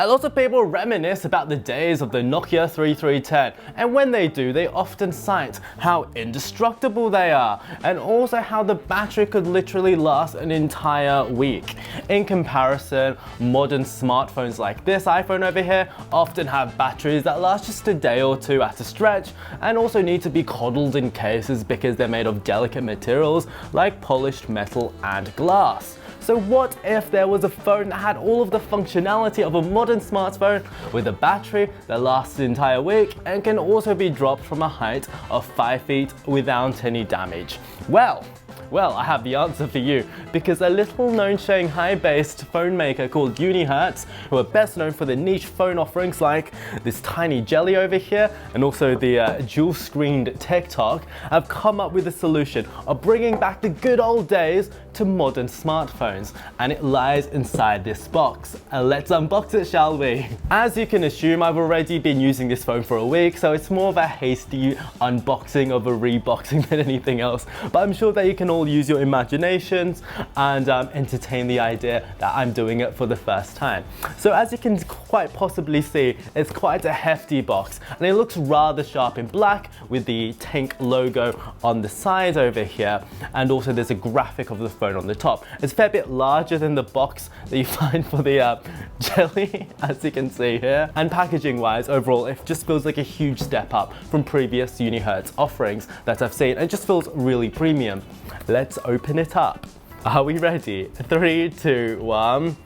A lot of people reminisce about the days of the Nokia 3310, and when they do, they often cite how indestructible they are, and also how the battery could literally last an entire week. In comparison, modern smartphones like this iPhone over here often have batteries that last just a day or two at a stretch, and also need to be coddled in cases because they're made of delicate materials like polished metal and glass. So what if there was a phone that had all of the functionality of a modern smartphone with a battery that lasts an entire week and can also be dropped from a height of 5 feet without any damage? Well, I have the answer for you, because a little known Shanghai-based phone maker called Unihertz, who are best known for their niche phone offerings like this tiny jelly over here and also the dual-screened TikTok, have come up with a solution of bringing back the good old days to modern smartphones, and it lies inside this box. Let's unbox it, shall we? As you can assume, I've already been using this phone for a week, so it's more of a hasty unboxing of a reboxing than anything else, but I'm sure that you can all use your imaginations and entertain the idea that I'm doing it for the first time. So as you can quite possibly see, it's quite a hefty box, and it looks rather sharp in black with the Tank logo on the side over here, and also there's a graphic of the phone on the top. It's a fair bit larger than the box that you find for the jelly, as you can see here. And packaging wise, overall, it just feels like a huge step up from previous Unihertz offerings that I've seen. It just feels really premium. Let's open it up. Are we ready? 3, 2, 1.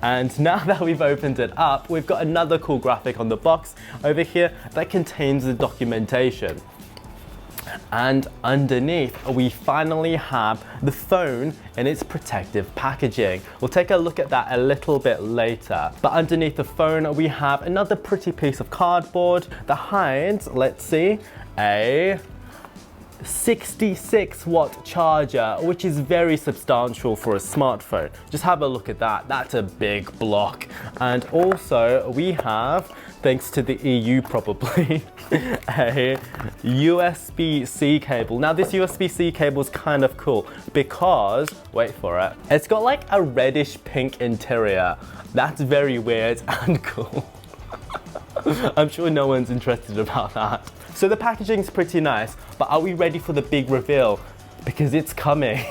And now that we've opened it up, we've got another cool graphic on the box over here that contains the documentation. And underneath, we finally have the phone in its protective packaging. We'll take a look at that a little bit later. But underneath the phone, we have another pretty piece of cardboard that hides, let's see, a 66-watt charger, which is very substantial for a smartphone. Just have a look at that. That's a big block. And also we have, thanks to the EU probably, a USB-C cable. Now this USB-C cable is kind of cool because, wait for it, it's got like a reddish pink interior. That's very weird and cool. I'm sure no one's interested about that. So the packaging's pretty nice, but are we ready for the big reveal? Because it's coming.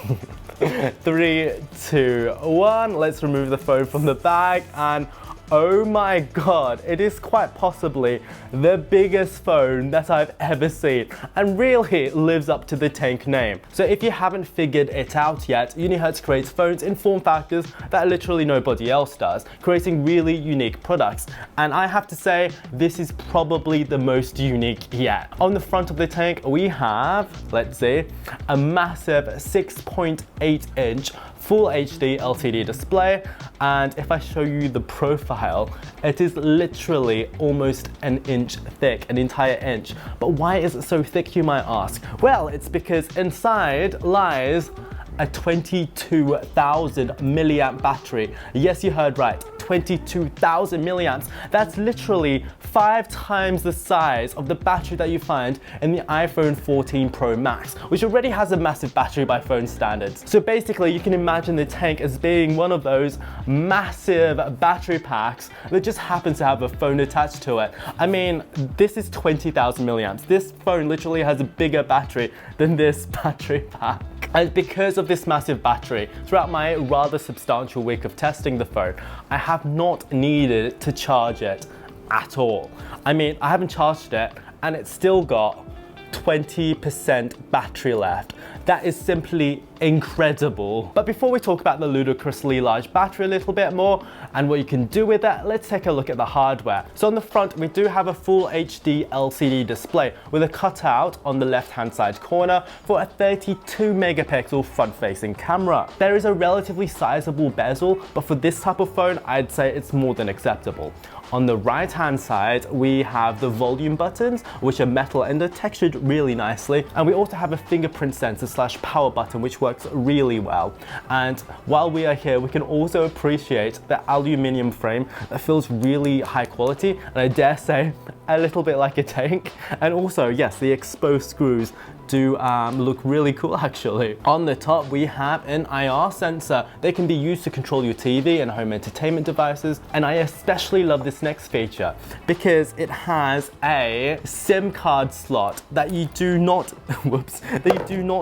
3, 2, 1, let's remove the phone from the bag, and oh my god, it is quite possibly the biggest phone that I've ever seen, and really lives up to the Tank name. So if you haven't figured it out yet, Unihertz creates phones in form factors that literally nobody else does, creating really unique products. And I have to say, this is probably the most unique yet. On the front of the Tank, we have, let's see, a massive 6.8-inch Full HD LCD display, and if I show you the profile, it is literally almost an inch thick, an entire inch. But why is it so thick, you might ask? Well, it's because inside lies a 22,000 milliamp battery. Yes, you heard right, 22,000 milliamps. That's literally 5 times the size of the battery that you find in the iPhone 14 Pro Max, which already has a massive battery by phone standards. So basically, you can imagine the Tank as being one of those massive battery packs that just happens to have a phone attached to it. I mean, this is 20,000 milliamps. This phone literally has a bigger battery than this battery pack. And because of this massive battery, throughout my rather substantial week of testing the phone, I have not needed to charge it at all. I mean, I haven't charged it and it's still got 20% battery left. That is simply incredible. But before we talk about the ludicrously large battery a little bit more and what you can do with it, let's take a look at the hardware. So on the front, we do have a full HD LCD display with a cutout on the left-hand side corner for a 32 megapixel front-facing camera. There is a relatively sizable bezel, but for this type of phone, I'd say it's more than acceptable. On the right-hand side, we have the volume buttons, which are metal and are textured really nicely. And we also have a fingerprint sensor / power button, which works works really well. And while we are here, we can also appreciate the aluminium frame that feels really high quality, and I dare say a little bit like a tank. And also, yes, the exposed screws do look really cool actually. On the top we have an IR sensor. They can be used to control your TV and home entertainment devices, and I especially love this next feature because it has a SIM card slot that you do not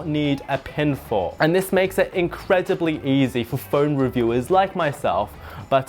need a pin for, and this makes it incredibly easy for phone reviewers like myself, but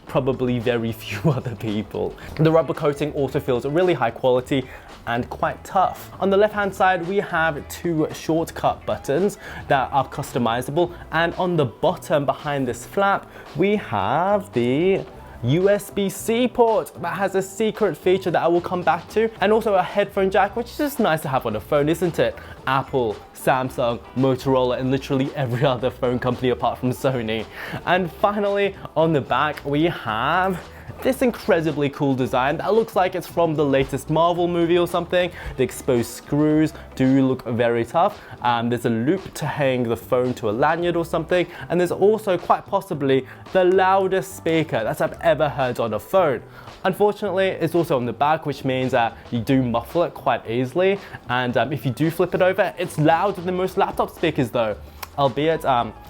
probably very few other people. The rubber coating also feels really high quality and quite tough. On the left hand side we have two shortcut buttons that are customizable, and on the bottom behind this flap we have the USB-C port that has a secret feature that I will come back to, and also a headphone jack, which is just nice to have on a phone, isn't it? Apple, Samsung, Motorola, and literally every other phone company apart from Sony. And finally, on the back we have this incredibly cool design that looks like it's from the latest Marvel movie or something. The exposed screws do look very tough. There's a loop to hang the phone to a lanyard or something, and there's also quite possibly the loudest speaker that I've ever heard on a phone. Unfortunately, it's also on the back, which means that you do muffle it quite easily, and if you do flip it over, it's louder than most laptop speakers though. Albeit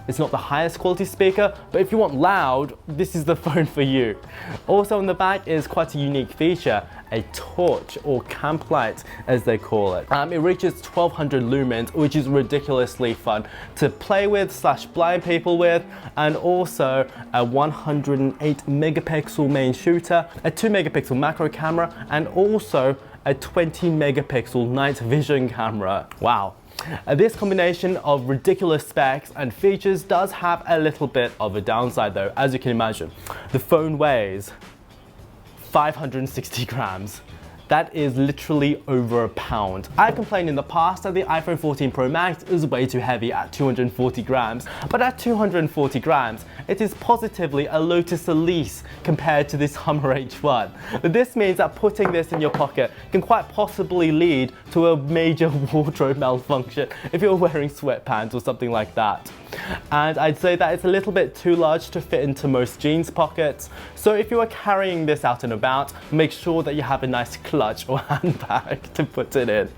it's not the highest quality speaker, but if you want loud, this is the phone for you. Also on the back is quite a unique feature, a torch or camp light as they call it. It reaches 1200 lumens, which is ridiculously fun to play with / blind people with, and also a 108 megapixel main shooter, a 2 megapixel macro camera, and also a 20 megapixel night vision camera. Wow. This combination of ridiculous specs and features does have a little bit of a downside though, as you can imagine. The phone weighs 560 grams. That is literally over a pound. I complained in the past that the iPhone 14 Pro Max is way too heavy at 240 grams, but at 240 grams, it is positively a Lotus Elise compared to this Hummer H1. But this means that putting this in your pocket can quite possibly lead to a major wardrobe malfunction if you're wearing sweatpants or something like that. And I'd say that it's a little bit too large to fit into most jeans pockets. So if you are carrying this out and about, make sure that you have a nice clutch or handbag to put it in.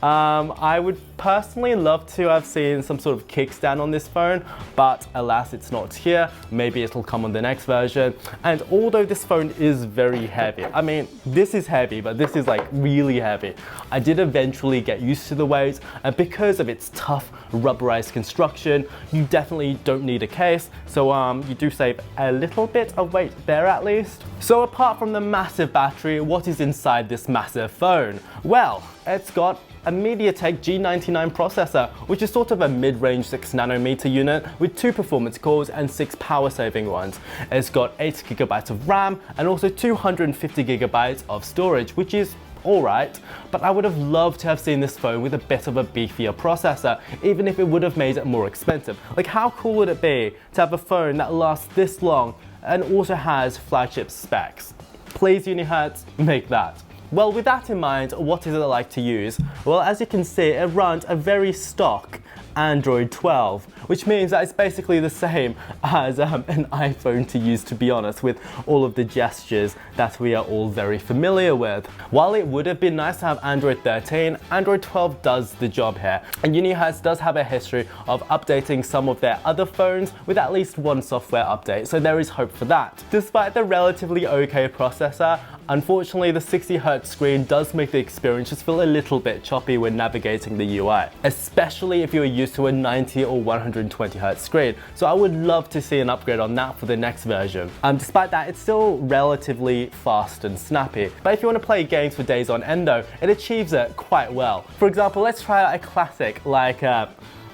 I would personally love to have seen some sort of kickstand on this phone, but alas, it's not here. Maybe it'll come on the next version. And although this phone is very heavy, I mean, this is heavy, but this is like really heavy. I did eventually get used to the weight, and because of its tough rubberized construction, you definitely don't need a case, so you do save a little bit of weight there at least. So apart from the massive battery, what is inside this massive phone? Well, it's got a MediaTek G99 processor, which is sort of a mid-range 6nm unit with 2 performance cores and 6 power-saving ones. It's got 8GB of RAM and also 250GB of storage, which is alright, but I would have loved to have seen this phone with a bit of a beefier processor, even if it would have made it more expensive. Like, how cool would it be to have a phone that lasts this long and also has flagship specs? Please, Unihertz, make that. Well, with that in mind, what is it like to use? Well, as you can see, it runs a very stock Android 12, which means that it's basically the same as an iPhone to use, to be honest, with all of the gestures that we are all very familiar with. While it would have been nice to have Android 13, Android 12 does the job here, and Unihertz does have a history of updating some of their other phones with at least one software update, so there is hope for that. Despite the relatively okay processor, unfortunately the 60Hz screen does make the experience just feel a little bit choppy when navigating the UI, especially if you're used to a 90 or 120Hz screen. So I would love to see an upgrade on that for the next version. Despite that, it's still relatively fast and snappy. But if you want to play games for days on end though, it achieves it quite well. For example, let's try out a classic like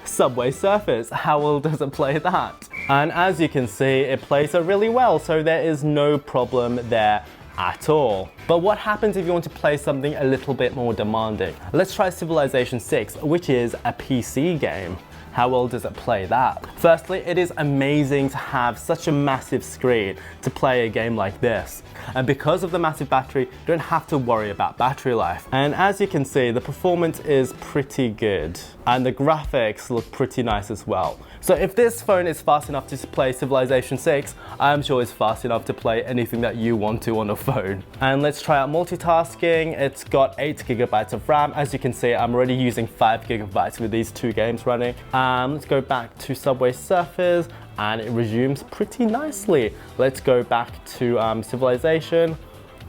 Subway Surfers. How well does it play that? And as you can see, it plays it really well, so there is no problem there at all. But what happens if you want to play something a little bit more demanding? Let's try Civilization 6, which is a PC game. How well does it play that? Firstly, it is amazing to have such a massive screen to play a game like this. And because of the massive battery, you don't have to worry about battery life. And as you can see, the performance is pretty good. And the graphics look pretty nice as well. So if this phone is fast enough to play Civilization 6, I'm sure it's fast enough to play anything that you want to on a phone. And let's try out multitasking. It's got 8 GB of RAM. As you can see, I'm already using 5 GB with these 2 games running. Let's go back to Subway Surfers and it resumes pretty nicely. Let's go back to Civilization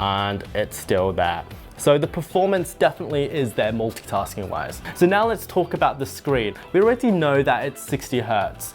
and it's still there. So the performance definitely is there multitasking wise. So now let's talk about the screen. We already know that it's 60 Hertz,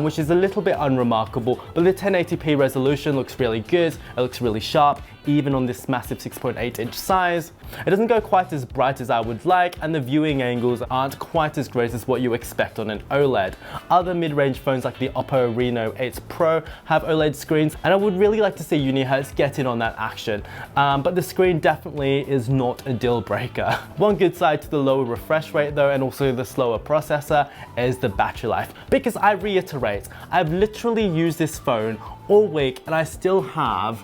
which is a little bit unremarkable, but the 1080p resolution looks really good. It looks really sharp, even on this massive 6.8-inch size. It doesn't go quite as bright as I would like, and the viewing angles aren't quite as great as what you expect on an OLED. Other mid-range phones like the Oppo Reno 8 Pro have OLED screens, and I would really like to see Unihertz get in on that action. But the screen definitely is not a deal breaker. One good side to the lower refresh rate though, and also the slower processor, is the battery life. Because I reiterate, I've literally used this phone all week and I still have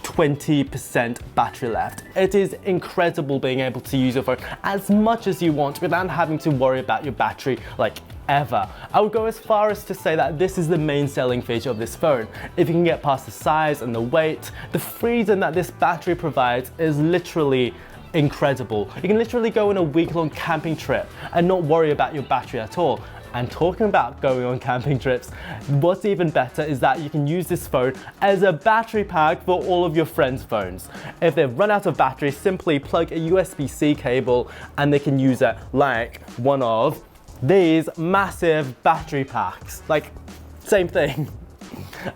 20% battery left. It is incredible being able to use your phone as much as you want without having to worry about your battery like ever. I would go as far as to say that this is the main selling feature of this phone. If you can get past the size and the weight, the freedom that this battery provides is literally incredible. You can literally go on a week-long camping trip and not worry about your battery at all. And talking about going on camping trips, what's even better is that you can use this phone as a battery pack for all of your friends' phones. If they've run out of battery, simply plug a USB-C cable and they can use it like one of these massive battery packs. Like, same thing.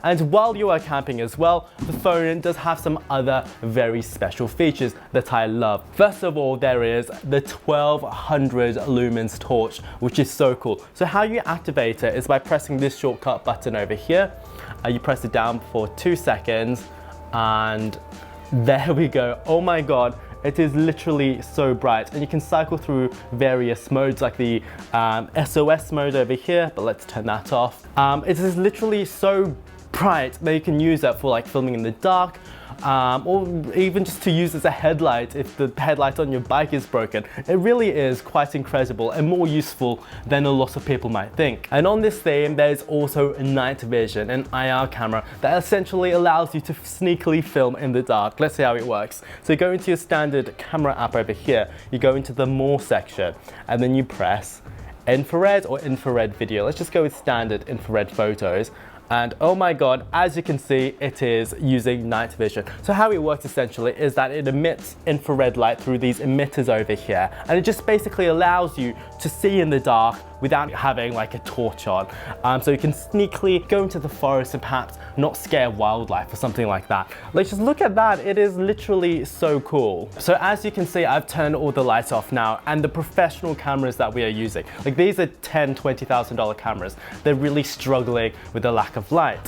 And while you are camping as well, the phone does have some other very special features that I love. First of all, there is the 1200 lumens torch, which is so cool. So how you activate it is by pressing this shortcut button over here. You press it down for 2 seconds and there we go. Oh my God. It is literally so bright, and you can cycle through various modes like the SOS mode over here, but let's turn that off. It is literally so bright that you can use it for like filming in the dark, or even just to use as a headlight if the headlight on your bike is broken. It really is quite incredible and more useful than a lot of people might think. And on this theme, there's also a night vision, an IR camera that essentially allows you to sneakily film in the dark. Let's see how it works. So you go into your standard camera app over here, you go into the More section, and then you press infrared or infrared video. Let's just go with standard infrared photos. And oh my God, as you can see, it is using night vision. So how it works essentially is that it emits infrared light through these emitters over here. And it just basically allows you to see in the dark without having like a torch on. So you can sneakily go into the forest and perhaps not scare wildlife or something like that. Like, just look at that, it is literally so cool. So as you can see, I've turned all the lights off now, and the professional cameras that we are using, like these are $10,000, $20,000 cameras, they're really struggling with the lack of light.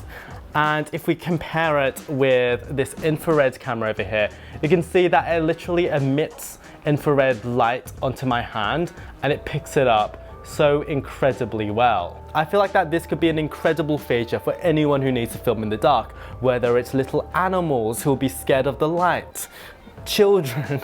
And if we compare it with this infrared camera over here, you can see that it literally emits infrared light onto my hand and it picks it up so incredibly well. I feel like that this could be an incredible feature for anyone who needs to film in the dark, whether it's little animals who will be scared of the light, children.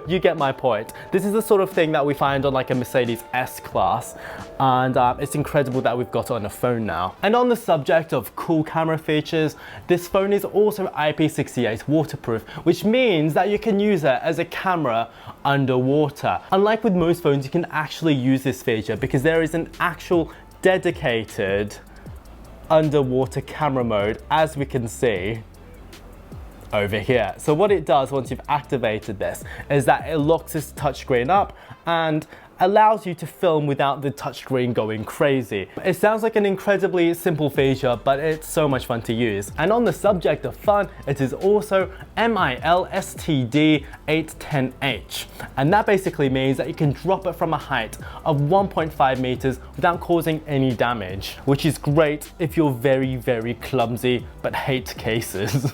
You get my point. This is the sort of thing that we find on like a Mercedes S-Class, and it's incredible that we've got it on a phone now. And on the subject of cool camera features, this phone is also IP68 waterproof, which means that you can use it as a camera underwater. Unlike with most phones, you can actually use this feature because there is an actual dedicated underwater camera mode, as we can see over here. So what it does once you've activated this is that it locks this touchscreen up and allows you to film without the touchscreen going crazy. It sounds like an incredibly simple feature, but it's so much fun to use. And on the subject of fun, it is also MILSTD810H. And that basically means that you can drop it from a height of 1.5 meters without causing any damage, which is great if you're very, very clumsy but hate cases.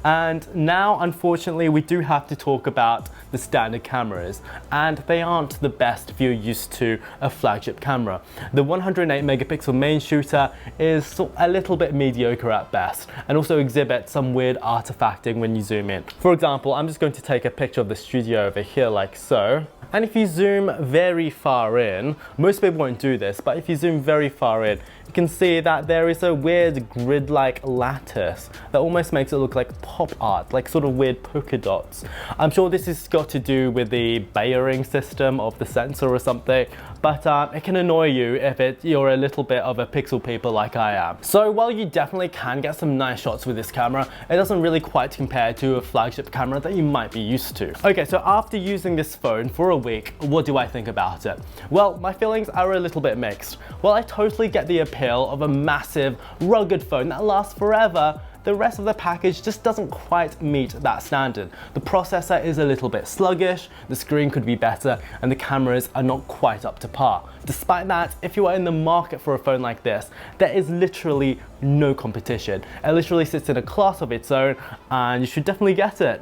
And now, unfortunately, we do have to talk about the standard cameras, and they aren't the best if you're used to a flagship camera. The 108 megapixel main shooter is a little bit mediocre at best, and also exhibits some weird artifacting when you zoom in. For example, I'm just going to take a picture of the studio over here like so. And if you zoom very far in, most people won't do this, but if you zoom very far in, you can see that there is a weird grid-like lattice that almost makes it look like pop art, like sort of weird polka dots. I'm sure this has got to do with the bayering system of the sensor or something, but it can annoy you if you're a little bit of a pixel peeper like I am. So while you definitely can get some nice shots with this camera, it doesn't really quite compare to a flagship camera that you might be used to. Okay, so after using this phone for a week, what do I think about it? Well, my feelings are a little bit mixed. While I totally get the appeal of a massive, rugged phone that lasts forever, the rest of the package just doesn't quite meet that standard. The processor is a little bit sluggish, the screen could be better, and the cameras are not quite up to par. Despite that, if you are in the market for a phone like this, there is literally no competition. It literally sits in a class of its own, and you should definitely get it.